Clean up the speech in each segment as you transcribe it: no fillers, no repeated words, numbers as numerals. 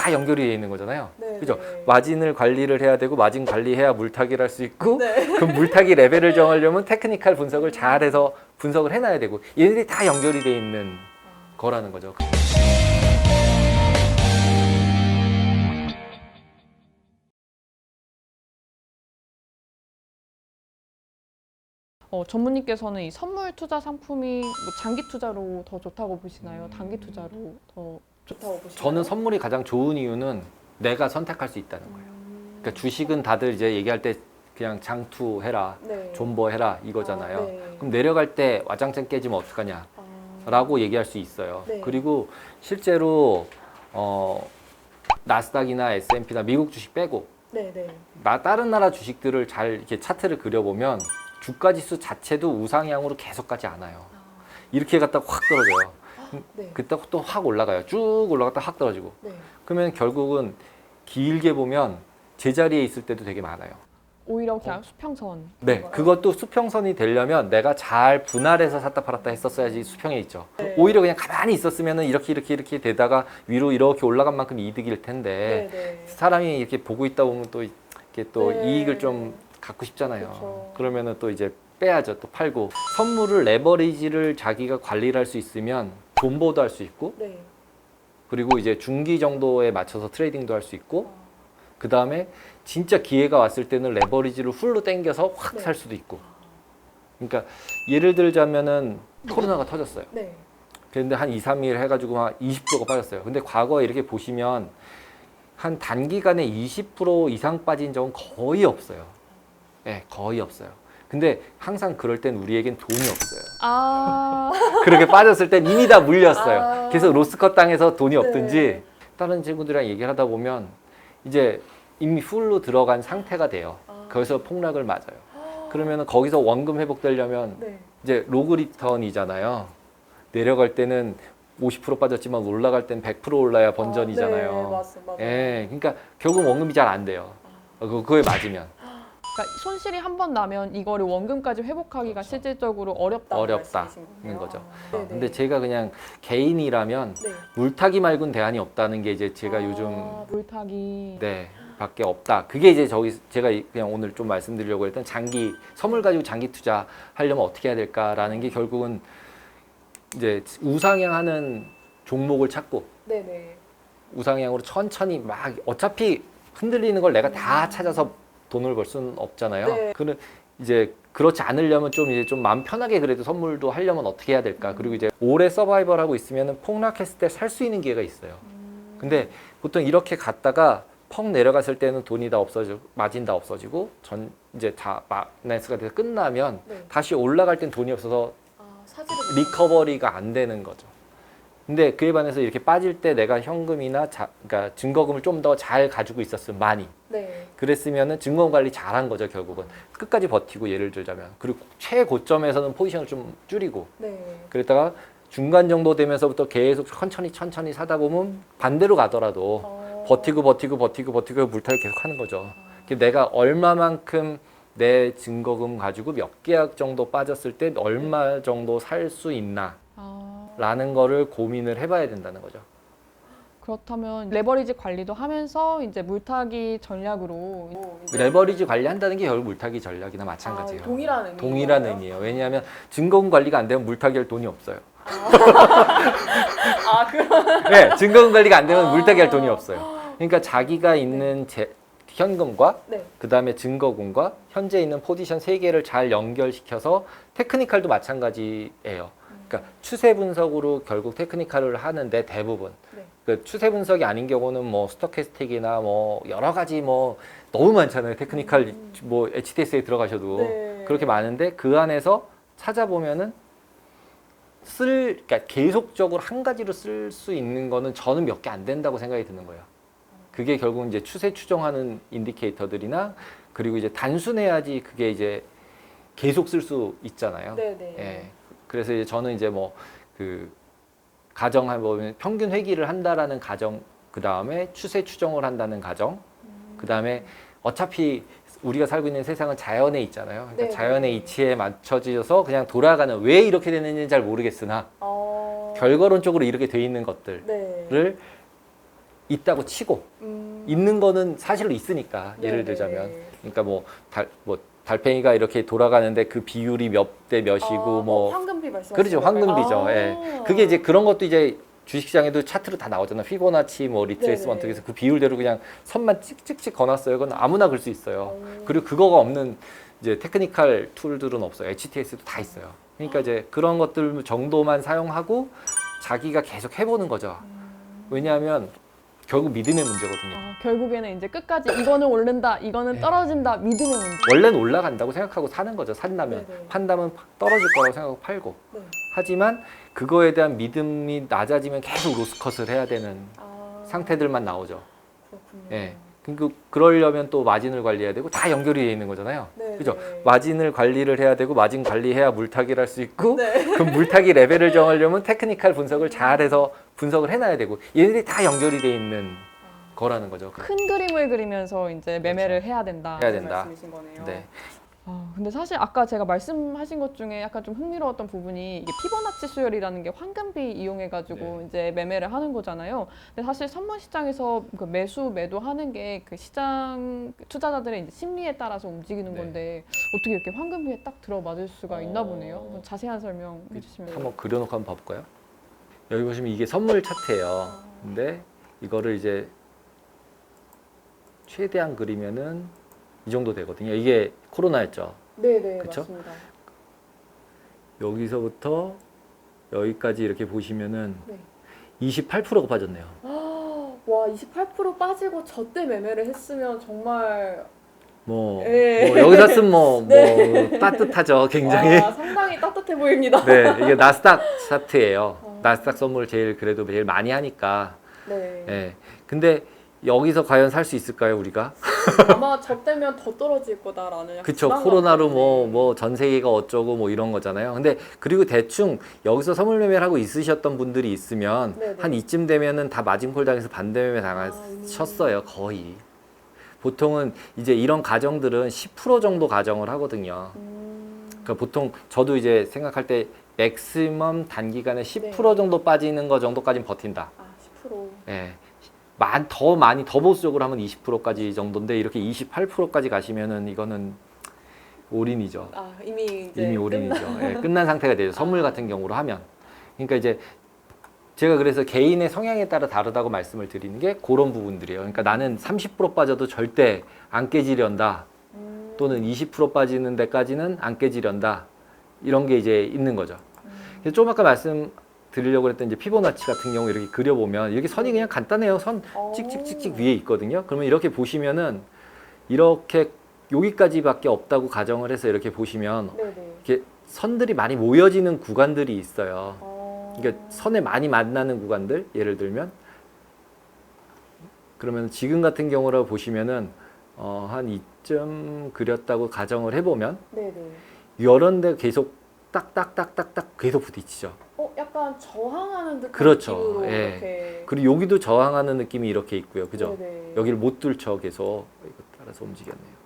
다 연결이 되어 있는 거잖아요. 네, 그죠? 네. 마진을 관리를 해야 되고 마진 관리해야 물타기를 할 수 있고 네. 그 물타기 레벨을 정하려면 테크니컬 분석을 잘해서 분석을 해놔야 되고 얘네들이 다 연결이 되어 있는 거라는 거죠. 전무님께서는 이 선물 투자 상품이 뭐 장기 투자로 더 좋다고 보시나요? 단기 투자로 더 좋다고 보시나요? 저는 선물이 가장 좋은 이유는 내가 선택할 수 있다는 거예요. 그러니까 주식은 다들 이제 얘기할 때 그냥 장투해라, 네. 존버해라 이거잖아요. 아, 네. 그럼 내려갈 때 와장창 깨지면 어떡하냐 라고 얘기할 수 있어요. 네. 그리고 실제로 나스닥이나 S&P나 미국 주식 빼고 네, 네. 다른 나라 주식들을 잘 이렇게 차트를 그려보면 주가 지수 자체도 우상향으로 계속 가지 않아요. 이렇게 갔다가 확 떨어져요. 네. 그때 또 확 올라가요. 쭉 올라갔다 확 떨어지고. 네. 그러면 결국은 길게 보면 제자리에 있을 때도 되게 많아요. 오히려 그냥 수평선. 네, 그것도 수평선이 되려면 내가 잘 분할해서 샀다 팔았다 했었어야지 수평에 있죠. 네. 오히려 그냥 가만히 있었으면 이렇게 되다가 위로 이렇게 올라간 만큼 이득일 텐데 네, 네. 사람이 이렇게 보고 있다 보면 또 이렇게 또 네. 이익을 좀 갖고 싶잖아요. 그쵸. 그러면은 또 이제 빼야죠. 또 팔고 선물을 레버리지를 자기가 관리를 할 수 있으면 존버도 할 수 있고 네. 그리고 이제 중기 정도에 맞춰서 트레이딩도 할 수 있고 그 다음에 진짜 기회가 왔을 때는 레버리지를 풀로 당겨서 확 네. 살 수도 있고. 그러니까 예를 들자면은 코로나가 터졌어요. 네. 그런데 한 2, 3일 해가지고 한 20%가 빠졌어요. 근데 과거에 이렇게 보시면 한 단기간에 20% 이상 빠진 적은 거의 없어요. 네, 거의 없어요. 근데 항상 그럴 땐 우리에겐 돈이 없어요. 아, 그렇게 빠졌을 땐 이미 다 물렸어요. 아. 그래서 로스컷 당해서 돈이 네. 없든지 다른 친구들이랑 얘기를 하다 보면 이제 이미 풀로 들어간 상태가 돼요. 거기서 폭락을 맞아요. 그러면 거기서 원금 회복되려면 네. 이제 로그 리턴이잖아요. 내려갈 때는 50% 빠졌지만 올라갈 땐 100% 올라야 번전이잖아요. 네, 맞아요. 예, 그러니까 결국 원금이 잘 안 돼요. 그거에 맞으면. 그러니까 손실이 한 번 나면 이거를 원금까지 회복하기가 실질적으로 어렵다는 어렵다는 말씀이신 거군요. 거죠. 네네. 근데 제가 그냥 개인이라면 네. 물타기 말고는 대안이 없다는 게 이제 제가 요즘 물타기. 네 밖에 없다. 그게 이제 제가 그냥 오늘 좀 말씀드리려고 했던 장기 선물 가지고 장기 투자 하려면 어떻게 해야 될까라는 게 결국은 이제 우상향하는 종목을 찾고 네네. 우상향으로 천천히 막 어차피 흔들리는 걸 내가 다 찾아서 돈을 벌 수는 없잖아요. 네. 그는 이제 그렇지 않으려면 좀 이제 좀 마음 편하게 그래도 선물도 하려면 어떻게 해야 될까? 그리고 이제 오래 서바이벌 하고 있으면은 폭락했을 때 살 수 있는 기회가 있어요. 근데 보통 이렇게 갔다가 펑 내려갔을 때는 돈이 다 없어지고 마진 다 없어지고 이제 다 마이너스가 돼서 끝나면 네. 다시 올라갈 땐 돈이 없어서 사지를 리커버리가 안 되는 거죠. 근데 그에 반해서 이렇게 빠질 때 내가 현금이나 그러니까 증거금을 좀 더 잘 가지고 있었으면 많이 네. 그랬으면은 증거금 관리 잘한 거죠. 결국은 끝까지 버티고 예를 들자면 그리고 최고점에서는 포지션을 좀 줄이고 네. 그랬다가 중간 정도 되면서부터 계속 천천히 사다 보면 반대로 가더라도 버티고 물타기 계속 하는 거죠. 내가 얼마만큼 내 증거금 가지고 몇 계약 정도 빠졌을 때 얼마 정도 살 수 있나 라는 거를 고민을 해봐야 된다는 거죠. 그렇다면 레버리지 관리도 하면서 이제 물타기 전략으로 레버리지 관리한다는 게 결국 물타기 전략이나 마찬가지예요. 동일한 의미. 동일한 의미예요. 왜냐하면 증거금 관리가 안 되면 물타기 할 돈이 없어요. 그럼. 네, 증거금 관리가 안 되면 물타기 할 돈이 없어요. 그러니까 자기가 있는 현금과 네. 그 다음에 증거금과 현재 있는 포지션 3개를 잘 연결시켜서 테크니컬도 마찬가지예요. 그러니까 추세 분석으로 결국 테크니컬을 하는데 대부분 네. 그 추세 분석이 아닌 경우는 뭐 스토캐스틱이나 뭐 여러 가지 뭐 너무 많잖아요. 테크니컬 뭐 HTS에 들어가셔도 네. 그렇게 많은데 그 안에서 찾아보면은 그러니까 계속적으로 한 가지로 쓸 수 있는 거는 저는 몇 개 안 된다고 생각이 드는 거예요. 그게 결국 이제 추세 추정하는 인디케이터들이나 그리고 이제 단순해야지 그게 이제 계속 쓸 수 있잖아요. 네네. 예. 그래서 이제 저는 이제 뭐 그 가정해 보면 평균 회귀를 한다라는 가정, 그 다음에 추세 추정을 한다는 가정, 그 다음에 어차피 우리가 살고 있는 세상은 자연에 있잖아요. 그러니까 네. 자연의 이치에 맞춰져서 그냥 돌아가는 왜 이렇게 되는지는 잘 모르겠으나 결과론적으로 이렇게 돼 있는 것들을 네. 있다고 치고 있는 거는 사실로 있으니까 예를 네네. 들자면 그러니까 뭐 달팽이가 이렇게 돌아가는데 그 비율이 몇 대 몇이고 뭐 황금비 말씀하시는 그렇죠. 황금비죠. 건가요? 예. 그게 이제 그런 것도 이제 주식시장에도 차트로 다 나오잖아요. 피보나치 뭐 리트레이스먼트 네네. 그래서 그 비율대로 그냥 선만 찍찍찍 거놨어요. 그건 아무나 글 수 있어요. 오. 그리고 그거가 없는 이제 테크니컬 툴들은 없어요. HTS도 다 있어요. 그러니까 이제 그런 것들 정도만 사용하고 자기가 계속 해보는 거죠. 왜냐하면 결국 믿음의 문제거든요. 결국에는 이제 끝까지 이거는 오른다, 이거는 떨어진다, 믿음의 문제. 원래는 올라간다고 생각하고 사는 거죠. 산다면. 네네. 판다면 떨어질 거라고 생각하고 팔고. 네. 하지만 그거에 대한 믿음이 낮아지면 계속 로스컷을 해야 되는 상태들만 나오죠. 그렇군요. 예. 그러려면 또 마진을 관리해야 되고 다 연결이 되어 있는 거잖아요. 네, 그죠? 네. 마진을 관리를 해야 되고 마진 관리해야 물타기를 할 수 있고 네. 그 물타기 레벨을 정하려면 테크니컬 분석을 잘해서 분석을 해놔야 되고 얘네들이 다 연결이 돼 있는 거라는 거죠. 큰 그림을 그리면서 이제 매매를 해야 된다. 해야 된다. 말씀이신 거네요. 네. 근데 사실 아까 제가 말씀하신 것 중에 약간 좀 흥미로웠던 부분이 이게 피보나치 수열이라는 게 황금비 이용해가지고 네. 이제 매매를 하는 거잖아요. 근데 사실 선물 시장에서 그 매수 매도하는 게 그 시장 투자자들의 이제 심리에 따라서 움직이는 네. 건데 어떻게 이렇게 황금비에 딱 들어맞을 수가 있나 보네요. 한번 자세한 설명해 주시면. 한번 그려놓고 한번 봐볼까요? 여기 보시면 이게 선물 차트예요. 근데 이거를 이제 최대한 그리면은 이 정도 되거든요. 이게 코로나였죠. 네네 그쵸? 맞습니다. 여기서부터 여기까지 이렇게 보시면은 네. 28%가 빠졌네요. 와 28% 빠지고 저때 매매를 했으면 정말 뭐, 네. 뭐 여기다 쓰면 뭐 네. 따뜻하죠. 굉장히. 상당히 따뜻해 보입니다. 네, 이게 나스닥 차트예요. 나스닥 선물 그래도 제일 많이 하니까. 네. 예. 근데 여기서 과연 살 수 있을까요, 우리가? 아마 저 때면 더 떨어질 거다라는 약간 그쵸. 불안감 코로나로 때문에. 뭐 전 세계가 어쩌고 뭐 이런 거잖아요. 근데 그리고 대충 여기서 선물 매매를 하고 있으셨던 분들이 있으면 네네. 한 이쯤 되면은 다 마진콜 당해서 반대 매매 당하셨어요, 거의. 보통은 이제 이런 가정들은 10% 정도 가정을 하거든요. 그러니까 보통 저도 이제 생각할 때 맥시멈 단기간에 10% 정도 빠지는 거 정도까지는 버틴다. 10%. 예. 더 많이 더 보수적으로 하면 20%까지 정도인데 이렇게 28%까지 가시면은 이거는 올인이죠. 이미 이제 이미 올인이죠. 예, 끝난 상태가 되죠. 선물 같은 경우로 하면. 그러니까 이제 제가 그래서 개인의 성향에 따라 다르다고 말씀을 드리는 게 그런 부분들이에요. 그러니까 나는 30% 빠져도 절대 안 깨지련다. 또는 20% 빠지는 데까지는 안 깨지련다. 이런 게 이제 있는 거죠. 그래서 좀 아까 말씀드리려고 했던 이제 피보나치 같은 경우 이렇게 그려보면 이렇게 선이 그냥 간단해요. 선 찍찍찍찍 위에 있거든요. 그러면 이렇게 보시면은 이렇게 여기까지밖에 없다고 가정을 해서 이렇게 보시면 네네. 이렇게 선들이 많이 모여지는 구간들이 있어요. 그러니까 선에 많이 만나는 구간들 예를 들면 그러면 지금 같은 경우로 보시면은 한 이쯤 그렸다고 가정을 해보면 네네. 이런 데 계속 딱딱딱딱딱 계속 부딪히죠. 약간 저항하는 듯한 그렇죠. 느낌으로 예. 이렇게. 그리고 여기도 저항하는 느낌이 이렇게 있고요. 그죠? 네네. 여기를 못 뚫죠. 계속 이거 따라서 움직였네요.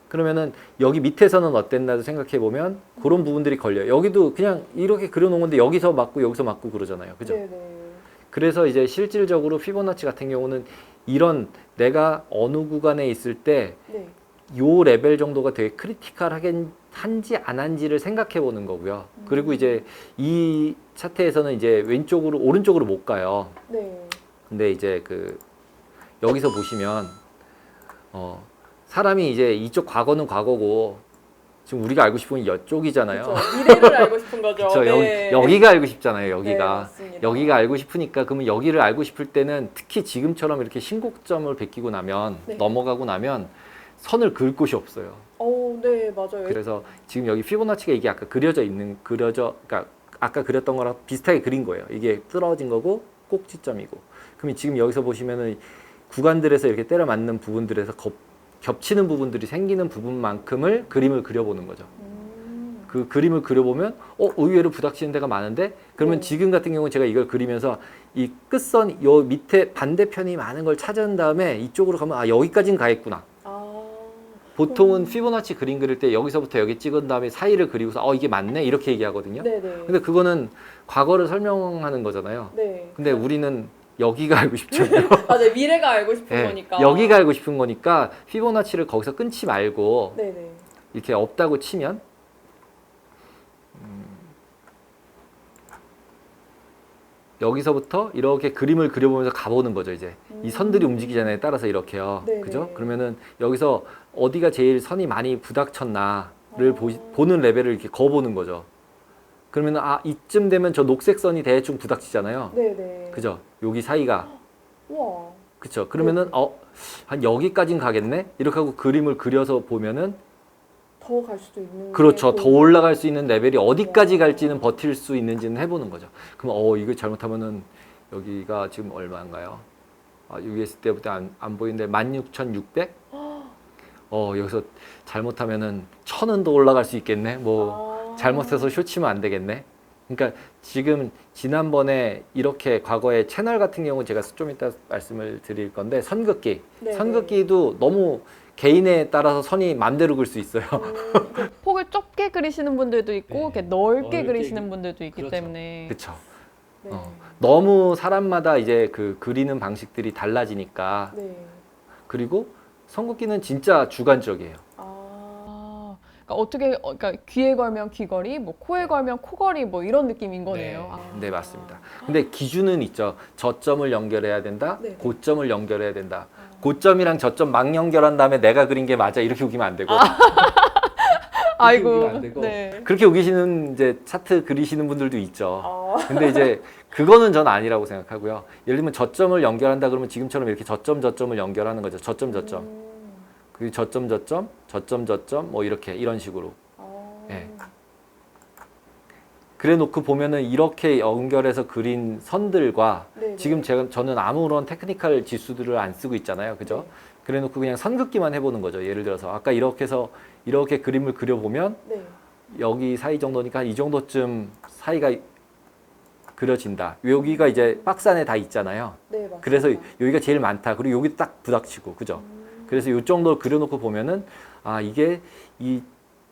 그러면은 여기 밑에서는 어땠나도 생각해 보면 그런 부분들이 걸려요. 여기도 그냥 이렇게 그려놓은 건데 여기서 맞고 그러잖아요. 그죠? 네네. 그래서 이제 실질적으로 피보나치 같은 경우는 이런 내가 어느 구간에 있을 때 네. 요 레벨 정도가 되게 크리티컬하게 한지 안 한지를 생각해 보는 거고요. 그리고 이제 이 차트에서는 이제 오른쪽으로 못 가요. 네. 근데 이제 여기서 보시면 사람이 이제 이쪽 과거는 과거고 지금 우리가 알고 싶은 건 이쪽이잖아요. 그쵸. 미래를 알고 싶은 거죠. 그쵸. 네. 여기가 알고 싶잖아요. 네, 여기가. 맞습니다. 여기가 알고 싶으니까 그러면 여기를 알고 싶을 때는 특히 지금처럼 이렇게 신고점을 베끼고 나면 네. 넘어가고 나면 선을 그을 곳이 없어요. 네, 맞아요. 그래서 지금 여기 피보나치가 이게 아까 그러니까 아까 그렸던 거랑 비슷하게 그린 거예요. 이게 떨어진 거고 꼭지점이고. 그럼 지금 여기서 보시면은 구간들에서 이렇게 때려 맞는 부분들에서 겹치는 부분들이 생기는 부분만큼을 그림을 그려보는 거죠. 그 그림을 그려보면 의외로 부닥치는 데가 많은데 그러면 지금 같은 경우는 제가 이걸 그리면서 이 끝선 요 밑에 반대편이 많은 걸 찾은 다음에 이쪽으로 가면 여기까지는 가겠구나. 보통은 피보나치 그림 그릴 때 여기서부터 여기 찍은 다음에 사이를 그리고서 이게 맞네 이렇게 얘기하거든요. 네네. 근데 그거는 과거를 설명하는 거잖아요. 네. 근데 우리는 여기가 알고 싶죠. 맞아요. 미래가 알고 싶은 네, 거니까. 여기가 알고 싶은 거니까 피보나치를 거기서 끊지 말고 네네. 이렇게 없다고 치면 여기서부터 이렇게 그림을 그려보면서 가보는 거죠. 이제 이 선들이 움직이잖아요. 따라서 이렇게요. 네네. 그죠? 그러면은 여기서 어디가 제일 선이 많이 부닥쳤나를 보는 레벨을 이렇게 거보는 거죠. 그러면은 아 이쯤 되면 저 녹색 선이 대충 부닥치잖아요. 네네. 그죠? 여기 사이가 우와. 그쵸? 그러면은 한 여기까진 가겠네? 이렇게 하고 그림을 그려서 보면은 더 갈 수도 있는. 그렇죠. 게 더 올라갈 수 있는 레벨이 어디까지 와. 갈지는 버틸 수 있는지는 해보는 거죠. 그럼 이거 잘못하면은 여기가 지금 얼마인가요? 여기 있을 때부터 안 보이는데 16,600? 여기서 잘못하면은 1,000은 더 올라갈 수 있겠네. 잘못해서 쇼치면 안 되겠네. 그러니까 지금 지난번에 이렇게 과거에 채널 같은 경우 제가 좀 이따 말씀을 드릴 건데 선긋기. 네네. 선긋기도 너무 개인에 따라서 선이 맘대로 그릴 수 있어요. 폭을 좁게 그리시는 분들도 있고 네. 이렇게 넓게 넓게 그리시는 분들도 있기 그렇죠. 때문에. 그렇죠. 네. 너무 사람마다 이제 그 그리는 방식들이 달라지니까 네. 그리고 선긋기는 진짜 주관적이에요. 그러니까 어떻게 그러니까 귀에 걸면 귀걸이, 뭐 코에 걸면 코걸이 뭐 이런 느낌인 거네요. 네, 맞습니다. 근데 기준은 있죠. 저점을 연결해야 된다. 네. 고점을 연결해야 된다. 고점이랑 저점 막 연결한 다음에 내가 그린 게 맞아 이렇게 우기면 안 되고. 아이고. 우기면 안 되고. 네. 그렇게 우기시는 이제 차트 그리시는 분들도 있죠. 근데 이제 그거는 전 아니라고 생각하고요. 예를 들면 저점을 연결한다 그러면 지금처럼 이렇게 저점을 연결하는 거죠. 저점. 그 저점 뭐 이렇게 이런 식으로. 예. 그래 놓고 보면은 이렇게 연결해서 그린 선들과 네네. 지금 저는 아무런 테크니컬 지수들을 안 쓰고 있잖아요. 그죠? 네. 그래 놓고 그냥 선긋기만 해보는 거죠. 예를 들어서 아까 이렇게 해서 이렇게 그림을 그려보면 네. 여기 사이 정도니까 이 정도쯤 사이가 그려진다. 여기가 이제 박스 안에 다 있잖아요. 네, 맞습니다. 그래서 여기가 제일 많다. 그리고 여기 딱 부닥치고, 그죠? 그래서 이 정도 그려놓고 보면은 이게 이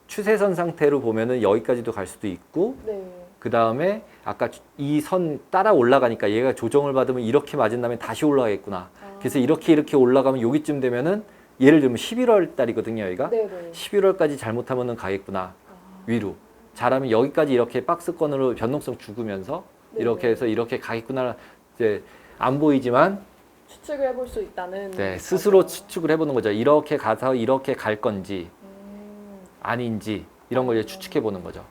추세선 상태로 보면은 여기까지도 갈 수도 있고, 네. 그 다음에 아까 이 선 따라 올라가니까 얘가 조정을 받으면 이렇게 맞은 다음에 다시 올라가겠구나. 그래서 이렇게 올라가면 여기쯤 되면은 예를 들면 11월 달이거든요, 여기가. 네네. 11월까지 잘못하면은 가겠구나. 위로. 잘하면 여기까지 이렇게 박스권으로 변동성 죽으면서 이렇게 해서 이렇게 가겠구나. 이제 안 보이지만 추측을 해볼 수 있다는. 네, 스스로 거죠. 추측을 해보는 거죠. 이렇게 가서 이렇게 갈 건지 아닌지 이런 걸 이제 추측해 보는 거죠.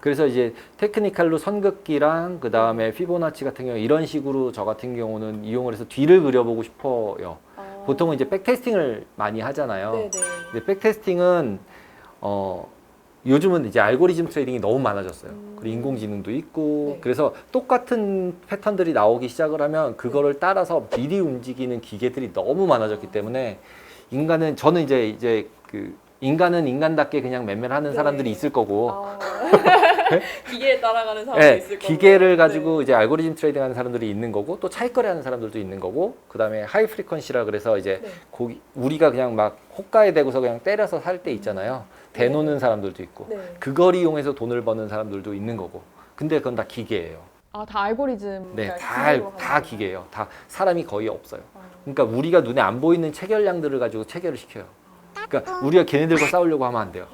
그래서 이제 테크니컬로 선긋기랑 그 다음에 피보나치 같은 경우 이런 식으로 저 같은 경우는 이용을 해서 뒤를 그려보고 싶어요. 보통은 이제 백테스팅을 많이 하잖아요. 네네. 근데 백테스팅은 요즘은 이제 알고리즘 트레이딩이 너무 많아졌어요. 그리고 인공지능도 있고 네. 그래서 똑같은 패턴들이 나오기 시작을 하면 그거를 따라서 미리 움직이는 기계들이 너무 많아졌기 때문에 저는 이제 그 인간은 인간답게 그냥 매매하는 네. 사람들이 있을 거고 기계에 따라가는 사람도 네, 있을 거고. 기계를 가지고 이제 알고리즘 트레이딩 하는 사람들이 있는 거고 또 차익거래 하는 사람들도 있는 거고 그다음에 하이 프리퀀시라 그래서 이제 네. 우리가 그냥 막 호가에 대고서 그냥 때려서 살 때 있잖아요. 대놓는 사람들도 있고 네. 그걸 이용해서 돈을 버는 사람들도 있는 거고 근데 그건 다 기계예요. 다 알고리즘. 네, 그러니까 기계로 다 하는 기계예요. 다 사람이 거의 없어요. 거예요. 그러니까 우리가 눈에 안 보이는 체결량들을 가지고 체결을 시켜요. 그러니까 우리가 걔네들과 싸우려고 하면 안 돼요.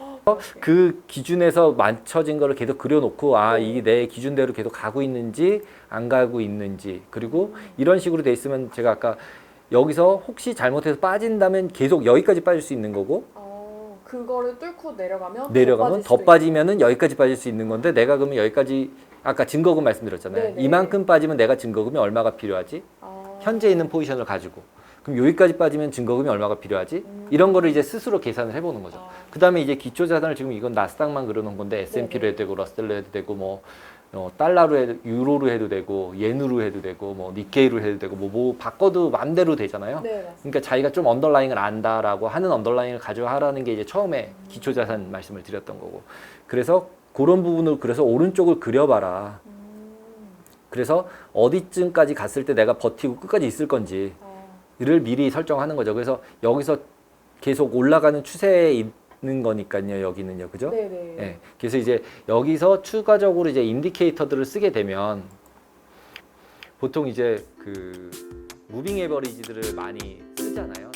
그 기준에서 맞춰진 거를 계속 그려놓고 이게 내 기준대로 계속 가고 있는지 안 가고 있는지 그리고 이런 식으로 돼 있으면 제가 아까 여기서 혹시 잘못해서 빠진다면 계속 여기까지 빠질 수 있는 거고 그거를 뚫고 내려가면 더 빠지면은 여기까지 빠질 수 있는 건데 내가 그러면 여기까지 아까 증거금 말씀드렸잖아요. 네네. 이만큼 빠지면 내가 증거금이 얼마가 필요하지? 현재 있는 포지션을 가지고 그럼 여기까지 빠지면 증거금이 얼마가 필요하지? 이런 거를 이제 스스로 계산을 해보는 거죠. 그 다음에 이제 기초 자산을 지금 이건 나스닥만 그려놓은 건데 S&P로 해도 되고 러셀로 해도 되고 뭐 달러로 해도 유로로 해도 되고 예누로 해도 되고 뭐 니케이로 해도 되고 뭐 바꿔도 맘대로 되잖아요. 네, 맞습니다. 그러니까 자기가 좀 언더라인을 안다라고 하는 언더라인을 가져하라는 게 이제 처음에 기초 자산 말씀을 드렸던 거고 그래서 그런 부분을 그래서 오른쪽을 그려봐라. 그래서 어디쯤까지 갔을 때 내가 버티고 끝까지 있을 건지 를 미리 설정하는 거죠. 그래서 여기서 계속 올라가는 추세에 있는 거니까요. 여기는요. 그죠? 네네. 네. 그래서 이제 여기서 추가적으로 이제 인디케이터들을 쓰게 되면 보통 이제 그 무빙 에버리지들을 많이 쓰잖아요.